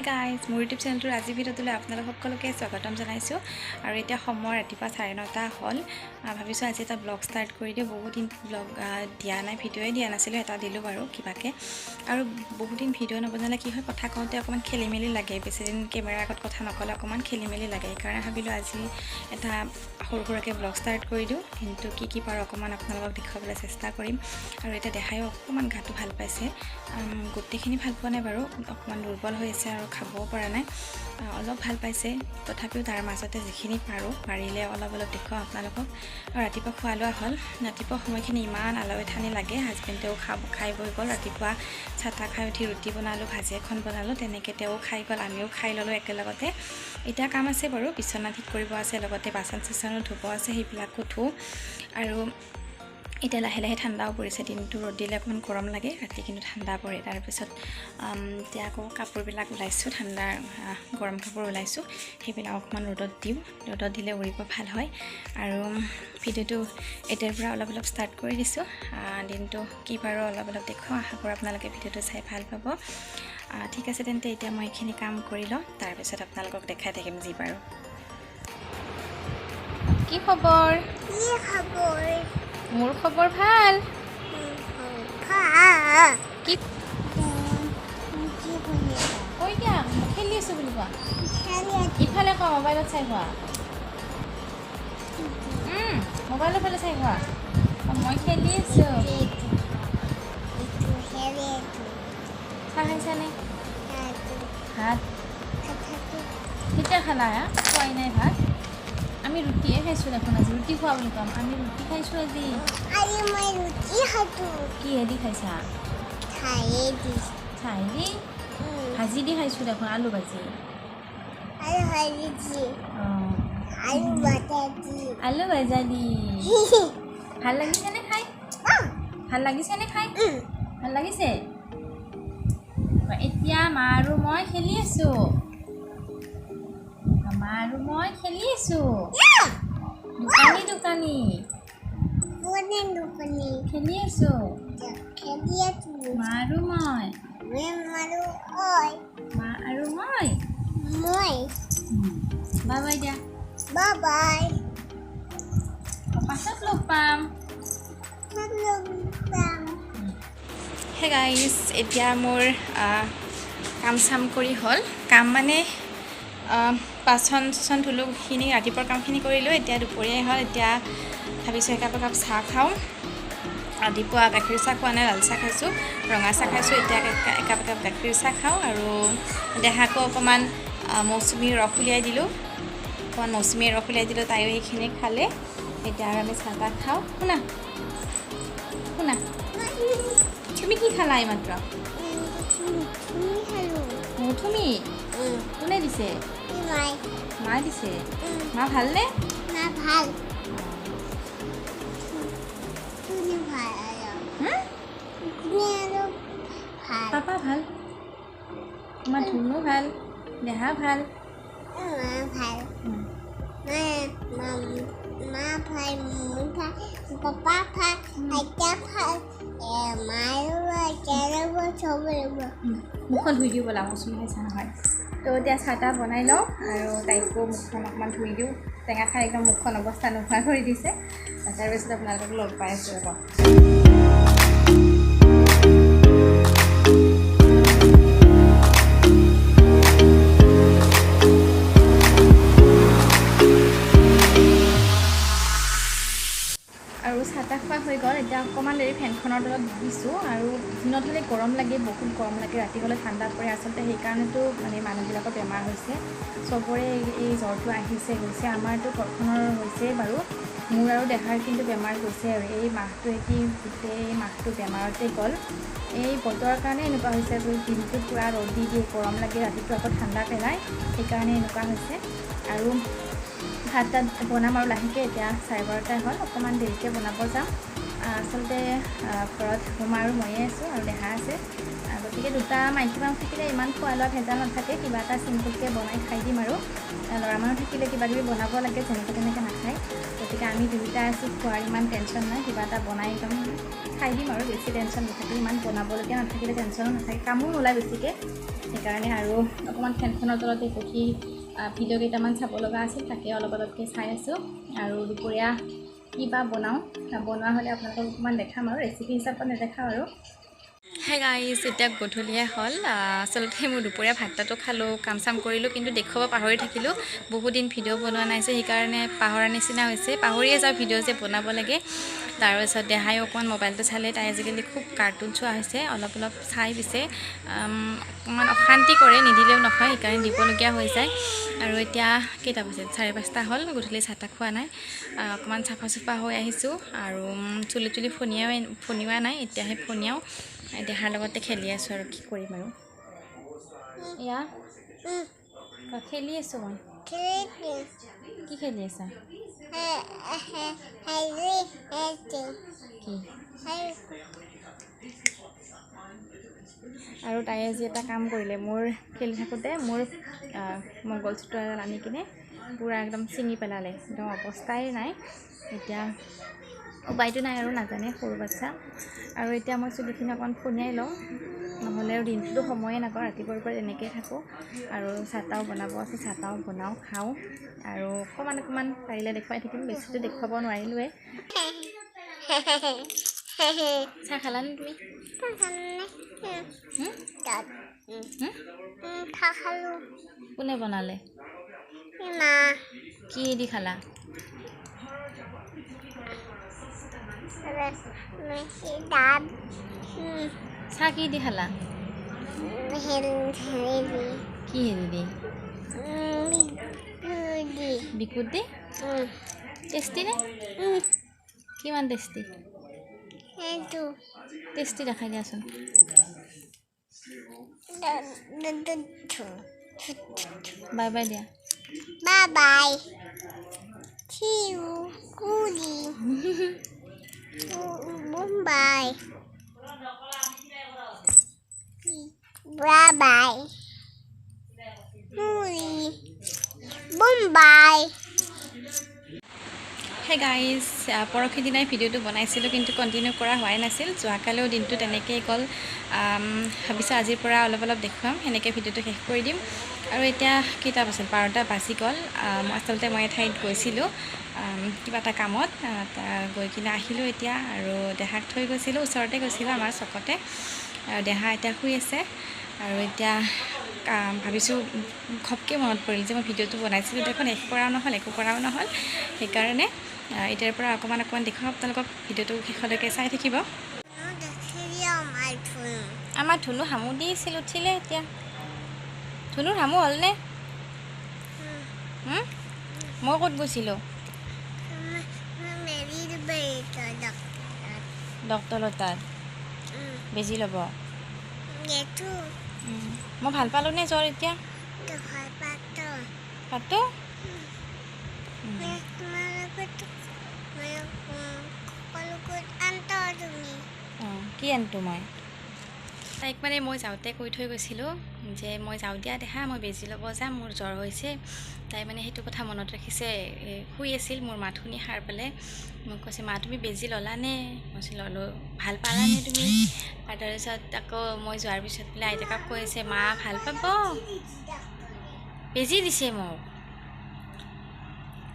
Hi guys মোৰ YouTube চেনেলটোৰ আজি ভিডিঅ'টোলৈ আপোনালোক সকলোকে স্বাগতম জনাইছোঁ আৰু এতিয়া সময় ৰাতিপুৱা 9:30 হ'ল ভাবিছোঁ আজি এটা ব্লগ ষ্টাৰ্ট কৰি দিওঁ বহুত দিন ব্লগ দিয়া নাই ভিডিঅ'ই দিয়া নাছিলোঁ এটা দিলোঁ বাৰু কিবাকে আৰু বহুত দিন ভিডিঅ' নবনালে কি হয় কথা কওঁতে অকণমান খেলিমেলি লাগে বেছিদিন কেমেৰাৰ আগত কথা নক'লে অকণমান খেলিমেলি লাগে সেইকাৰণে ভাবিলোঁ আজি এটা সৰু সুৰাকৈ ব্লগ ষ্টাৰ্ট কৰি দিওঁ কিন্তু কি পাৰোঁ অকণমান আপোনালোকক দেখুৱাবলৈ চেষ্টা কৰিম আৰু এতিয়া দেখায়ো অকণমান গাটো ভাল পাইছে গোটেইখিনি ভাল পোৱা নাই বাৰু অকণমান দুৰ্বল হৈ আছে আৰু খাবও পৰা নাই অলপ ভাল পাইছে তথাপিও তাৰ মাজতে যিখিনি পাৰিলে অলপ দেখুৱাওঁ আপোনালোকক আৰু ৰাতিপুৱা খোৱা লোৱা হ'ল ৰাতিপুৱা সময়খিনি ইমান আলৱে ঠানি লাগে হাজবেণ্ডেও খাই বৈ গ'ল ৰাতিপুৱা চাহ খাই উঠি ৰুটি বনালোঁ ভাজি এখন বনালোঁ তেনেকৈ তেওঁ খাই গ'ল আমিও খাই ল'লোঁ একেলগতে এতিয়া কাম আছে বাৰু বিচনা ঠিক কৰিব আছে লগতে বাচন চাচনো ধুব আছে সেইবিলাকো ধুওঁ আৰু এতিয়া লাহে লাহে ঠাণ্ডাও পৰিছে দিনটো ৰ'দ দিলে অকণমান গৰম লাগে ৰাতি কিন্তু ঠাণ্ডা পৰে তাৰপিছত এতিয়া আকৌ কাপোৰবিলাক ওলাইছোঁ ঠাণ্ডাৰ গৰম কাপোৰ ওলাইছোঁ সেইবিলাক অকণমান ৰ'দত দিওঁ ৰ'দত দিলে উৰিব ভাল হয় আৰু ভিডিঅ'টো এতিয়াৰ পৰা অলপ ষ্টাৰ্ট কৰি দিছোঁ দিনটো কি পাৰোঁ অলপ দেখুৱাওঁ আশা কৰোঁ আপোনালোকে ভিডিঅ'টো চাই ভাল পাব ঠিক আছে তেন্তে এতিয়া মই এইখিনি কাম কৰি লওঁ তাৰপিছত আপোনালোকক দেখাই থাকিম যি পাৰোঁ কি খবৰ মোৰ খবৰ ভাল কি কৈ দিয়া খেলি আছোঁ বুলি কোৱা ইফালে কোৱা মোবাইলত চাই খোৱা মোবাইলৰ ফালে চাই খোৱা মই খেলি আছোঁ চাহ খাইছানে ভাত কেতিয়া খালা খোৱাই নাই ভাত আমি ৰুটিয়ে খাইছোঁ দেখোন আজি ৰুটি খোৱা বুলি ক'ম আমি ৰুটি খাইছোঁ আজি কিহেদি খাইছা চাহেদি ভাজি দি খাইছোঁ দেখোন আলু ভাজি আলু ভাজা দি ভাল লাগিছেনে খাই ভাল লাগিছে এতিয়া মা আৰু মই খেলি আছোঁ দোকানী খেলি আছোঁ মা আৰু মই বাই দিয়া পাছত লগ পাম হে গাইজ এতিয়া মোৰ কাম চাম কৰি হ'ল কাম মানে বাচন চাচন ধুলোখিনি ৰাতিপুৱাৰ কামখিনি কৰিলোঁ এতিয়া দুপৰীয়াই হ'ল এতিয়া ভাবিছোঁ একাপ চাহ খাওঁ ৰাতিপুৱা গাখীৰ চাহ খোৱা নাই লাল চাহ খাইছোঁ ৰঙা চাহ খাইছোঁ এতিয়া একাপ গাখীৰ চাহ খাওঁ আৰু দেহাকো অকণমান মৌচুমীৰ ৰস উলিয়াই দিলোঁ তাইও সেইখিনি খালে এতিয়া আৰু আমি চাহ তাহ খাওঁ শুনা তুমি কি খালা এইমাত্ৰ মৌচুমী কোনে দিছে মা দিছে মা ভালনে ভাল পাপা ভাল আমাৰ ধুনু ভাল দেহা ভাল মা ভাল মোৰ ভাল পাপা ভাল আইতা ভাল মুখখন ধুই দিওঁ ব'লা মৌচুমী খাইছা নহয় তো এতিয়া চাহ তাহ বনাই লওঁ আৰু তাইকো মুখখন অকণমান ধুই দিওঁ টেঙা খাই একদম মুখখন অৱস্থা নোহোৱা কৰি দিছে তাৰপিছত আপোনালোকক লগ পাই আছোঁ ৰ'ব আৰু চাহ তাহ খোৱা হৈ গ'ল এতিয়া অকণমান দেৰি ফেনখনৰ তলত দিছোঁ আৰু দিনত হ'লে গৰম লাগে বহুত গৰম লাগে ৰাতি হ'লে ঠাণ্ডা পৰে আচলতে সেইকাৰণেতো মানে মানুহবিলাকৰ বেমাৰ হৈছে চবৰে এই জ্বৰটো গৈছে আমাৰতো ঘৰখনৰ হৈছে বাৰু মোৰ আৰু দেহাৰ কিন্তু বেমাৰ গৈছে আৰু এই মাহটোৱে কি গোটেই মাহটো বেমাৰতে গ'ল এই বতৰৰ কাৰণে এনেকুৱা হৈছে দিনটো পূৰা ৰ'দ দি দিয়ে গৰম লাগে ৰাতিটো আকৌ ঠাণ্ডা পেলায় সেইকাৰণে এনেকুৱা হৈছে আৰু ভাত তাত বনাম আৰু লাহেকৈ এতিয়া 12:30 হ'ল অকণমান দেৰিকৈ বনাব যাম আচলতে ঘৰত মা আৰু ময়ে আছোঁ আৰু দেহা আছে গতিকে দুটা মাইকী মানুহ থাকিলে ইমান খোৱা লোৱা ভেজাল নাথাকে কিবা এটা চিম্পুলকৈ বনাই খাই দিম আৰু ল'ৰা মানুহ থাকিলে কিবাকিবি বনাব লাগে যেনেকৈ তেনেকৈ নাখায় গতিকে আমি দুয়োটা আছোঁ খোৱাৰ ইমান টেনশ্যন নাই কিবা এটা বনাই একদম খাই দিম আৰু বেছি টেনশ্যন নাথাকে ইমান বনাবলগীয়া নাথাকিলে টেনশ্যনো নাথাকে কামো নোলায় বেছিকৈ সেইকাৰণে আৰু অকণমান ফেনখনৰ তলতে বহি ভিডিঅ' কেইটামান চাব লগা আছিল তাকে অলপ অলপকৈ চাই আছোঁ আৰু দুপৰীয়া কি বা বনাওঁ বনোৱা হ'লে আপোনালোকক অকণমান দেখাম আৰু ৰেচিপি হিচাপত নেদেখাওঁ আৰু হে গাইজ এতিয়া গধূলিয়ে হ'ল আচলতে মোৰ দুপৰীয়া ভাতটো খালোঁ কাম চাম কৰিলোঁ কিন্তু দেখুৱাব পাহৰি থাকিলোঁ বহুত দিন ভিডিঅ' বনোৱা নাই যে সেইকাৰণে পাহৰা নিচিনা হৈছে পাহৰিয়ে যাওঁ ভিডিঅ' যে বনাব লাগে তাৰপিছত দেহায়ো অকণমান মোবাইলটো চালে তাই আজিকালি খুব কাৰ্টুন চোৱা হৈছে অলপ অলপ চাই পিছে অকণমান অশান্তি কৰে নিদিলেও নহয় সেইকাৰণে দিবলগীয়া হৈ যায় আৰু এতিয়া কেইটা বজাত 5:30 হ'ল গধূলি চাহ তাহ খোৱা নাই অকণমান চাফা চুফা হৈ আহিছোঁ আৰু চুলি ফনিওৱা নাই এতিয়াহে ফনিয়াওঁ দেহাৰ লগতে খেলি আছোঁ আৰু কি কৰিম আৰু এয়া খেলি আছোঁ মই কি খেলি আছা কি আৰু তাই আজি এটা কাম কৰিলে মোৰ খেলি থাকোঁতে মোৰ মংগলসূত্ৰ এডাল আনি কিনে পূৰা একদম ছিঙি পেলালে একদম অৱস্থাই নাই এতিয়া উপায়টো নাই আৰু নাজানে সৰু বাচ্ছা আৰু এতিয়া মই চুলিখিনি অকণমান ফনিয়াই লওঁ নহ'লে আৰু দিনটোতো সময়ে নাপাওঁ ৰাতিপুৱাৰ পৰা তেনেকৈ থাকোঁ আৰু চাহ তাহও বনাব আছে চাহ তাহও বনাওঁ খাওঁ আৰু অকণমান পাৰিলে দেখুৱাই থাকিম বেছিটো দেখুৱাব নোৱাৰিলোৱে চাহ খালানে তুমি কোনে বনালে কি দি খালা চাহ কি দি খালা কি হেৰি দি বিকুট দি টেষ্টি নে কিমান টেষ্টি টেষ্টি দেখাই দিয়াচোন বাই বাই দিয়া Bye bye. See you. Goodie. Bye. Bye bye. Goodie. Bye. Hey guys পৰহি দিনাই ভিডিঅ'টো বনাইছিলোঁ কিন্তু কণ্টিনিউ কৰা হোৱাই নাছিল যোৱাকালিও দিনটো তেনেকৈয়ে গ'ল ভাবিছোঁ আজিৰ পৰা অলপ অলপ দেখুৱাম সেনেকৈ ভিডিঅ'টো শেষ কৰি দিম আৰু এতিয়া কেইটা বাজিল 12টা বাজি গ'ল আচলতে মই এঠাইত গৈছিলোঁ কিবা এটা কামত গৈ কিনে আহিলোঁ এতিয়া আৰু দেহাক থৈ গৈছিলোঁ ওচৰতে গৈছিলোঁ আমাৰ চকতে আৰু দেহা এতিয়া শুই আছে আৰু এতিয়া ভাবিছোঁ ঘপকৈ মনত পৰিল যে মই ভিডিঅ'টো বনাইছিলোঁ দেখোন একো কৰাও নহ'ল সেইকাৰণে এতিয়াৰ পৰা অকণমান দেখুৱাম আপোনালোকক ভিডিঅ'টো শেষলৈকে চাই থাকিব আমাৰ ধুনু হামু দিছিল উঠিলে এতিয়া ধুনুৰ হামু হ'লনে মই ক'ত গৈছিলোঁ ডক্টৰৰ তাত বেজি ল'ব মই ভাল পালোঁ নে জ্বৰ এতিয়া পাতো কি আনটো মই তাইক মানে মই যাওঁতে কৈ থৈ গৈছিলোঁ যে মই যাওঁ দিয়া দেখা মই বেজি ল'ব যাম মোৰ জ্বৰ হৈছে তাই মানে সেইটো কথা মনত ৰাখিছে শুই আছিল মোৰ মাত শুনি সাৰ পালে মোক কৈছে মা তুমি বেজি ল'লানে মই ল'লোঁ ভাল পালানে তুমি আৰু তাৰপিছত আকৌ মই যোৱাৰ পিছত বোলে আইতাকক কৈছে মা ভাল পাব বেজি দিছে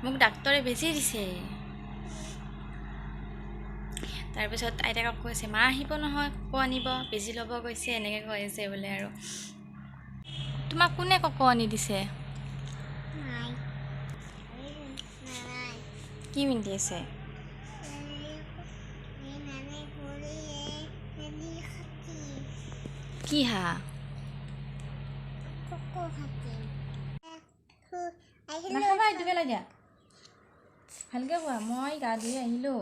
মোক ডাক্তৰে বেজি দিছে তাৰপিছত আইতাকক কৈছে মা আহিব নহয় ককো আনিব বেজি ল'ব গৈছে এনেকৈ কৈছে বোলে আৰু তোমাক কোনে ককো আনি দিছে কি পিন্ধি আছে কি হা নাখাবা এইটো পেলাই দিয়া ভালকৈ কোৱা মই গা ধুই আহিলোঁ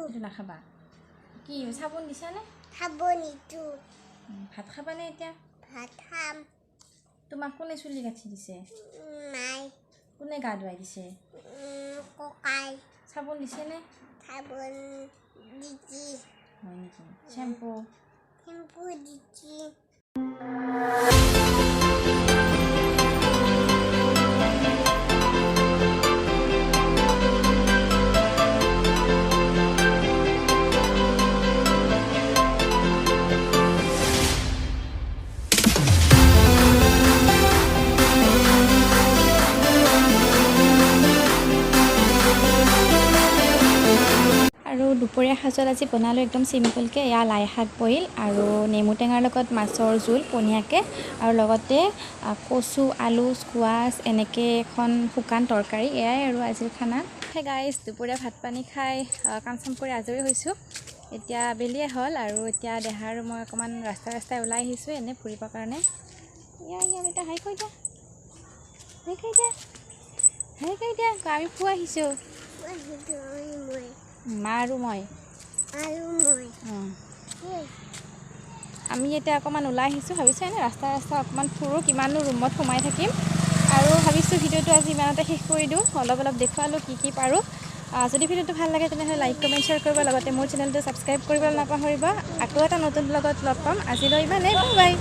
এইটো নাখাবা কি চাবোন দিছানে ভাত খাবানে এতিয়া তোমাক কোনে চুলি গাঁঠি দিছে কোনে গা ধুৱাই দিছে চাবোন দিছেনে হয় নেকি শ্বেম্পু সাজত আজি বনালোঁ একদম চিম্পলকৈ। এয়া লাই শাক বইল আৰু নেমু টেঙাৰ লগত মাছৰ জোল পনীয়াকৈ, আৰু লগতে কচু, আলু, স্কোৱাছ এনেকৈ এখন শুকান তৰকাৰী। এয়াই আৰু আজিৰ খানা। সেই গাইজ দুপৰীয়া ভাত পানী খাই কাম চাম কৰি আজৰি হৈছোঁ। এতিয়া আবেলিয়ে হ'ল আৰু এতিয়া দেহা আৰু মই অকণমান ৰাস্তাই ওলাই আহিছোঁ এনেই ফুৰিবৰ কাৰণে। এতিয়া হাই কৈ দিয়া, হাই কৈ দিয়া, হাই কৈ দিয়া। আমি ফুৰি আহিছোঁ, মা আৰু মই। আমি এতিয়া অকণমান ওলাই আহিছোঁ, ভাবিছোঁ এনেই ৰাস্তা অকণমান ফুৰোঁ, কিমাননো ৰুমত সোমাই থাকিম। আৰু ভাবিছোঁ ভিডিঅ'টো আজি ইমানতে শেষ কৰি দিওঁ। অলপ দেখুৱালোঁ কি পাৰোঁ। যদি ভিডিঅ'টো ভাল লাগে তেনেহ'লে লাইক কমেণ্ট শ্বেয়াৰ কৰিব, লগতে মোৰ চেনেলটো ছাবস্ক্ৰাইব কৰিবলৈ নাপাহৰিব। আকৌ এটা নতুন ব্লগত লগ পাম। আজিলৈ ইমানেই, বাই বাই।